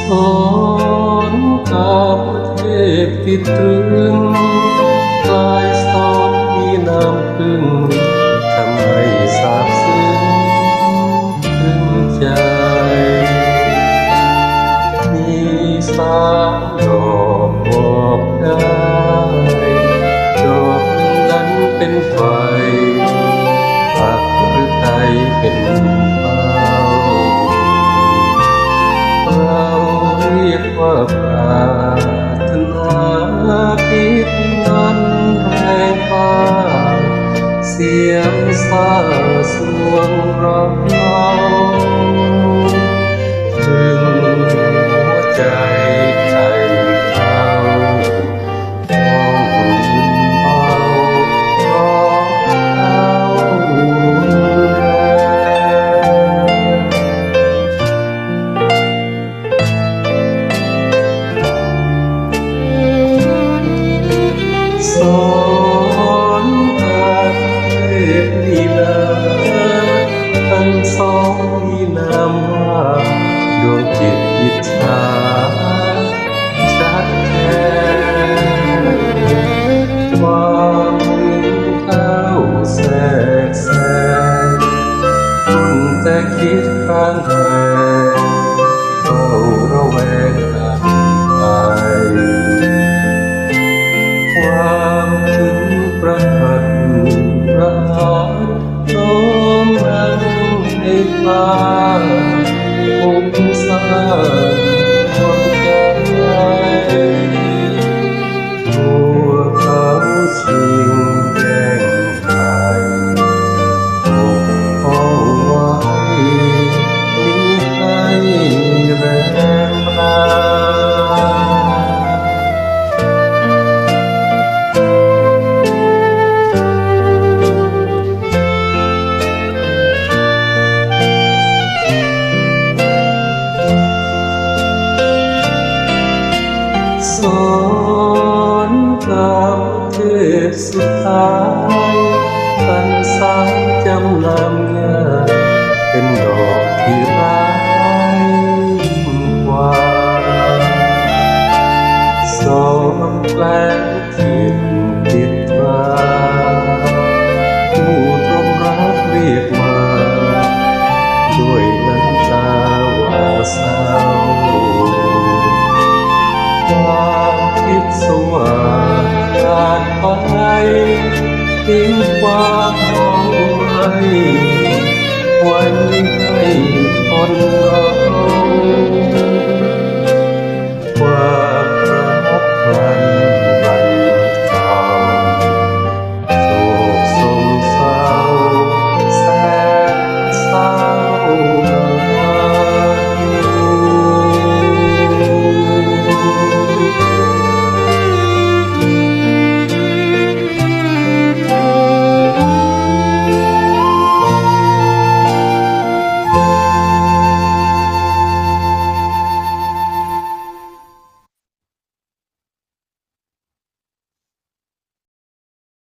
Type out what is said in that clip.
สอนกาประเทศติดตรึงปลายสอนมีน้ำพึ่งทำให้สาบซึ้งถึงใจมีสามดอกบอกได้ดอกนั้นเป็นไฟปักหรือไทยเป็นเป้าเราเรียกว่าปรารถนาพิษนั้นแรงกล้าเสียงสร้างสวงเราถึงหัวใจใครเขาต้องเบาเพราะเขาแรงสอนการเทศลีลาทั้งสองมีนามว่าดวงจิตอิจฉาชัดแท้ความถึงเท้าแทรกแซงคุณแต่คิดข้างแฝงเฝ้าระแวงกันไปความถึงประหัตประหารน้อมนั่งในฟ้าผมสร้างความใจหัวเขาชิงแย่งไปปกป้องไว้มิให้แรงรา สอนกล่าวเทศสุดท้ายตันสายจำนำง่ายเป็นดอกที่ร้ายกว่าสอนแปลงผิดผิดมาผู้ตรงรักเรียกมาด้วยน้ำตาว่าเศร้าความคิดสว่างขาดไปทิ้งความมองไม่ไว้ให้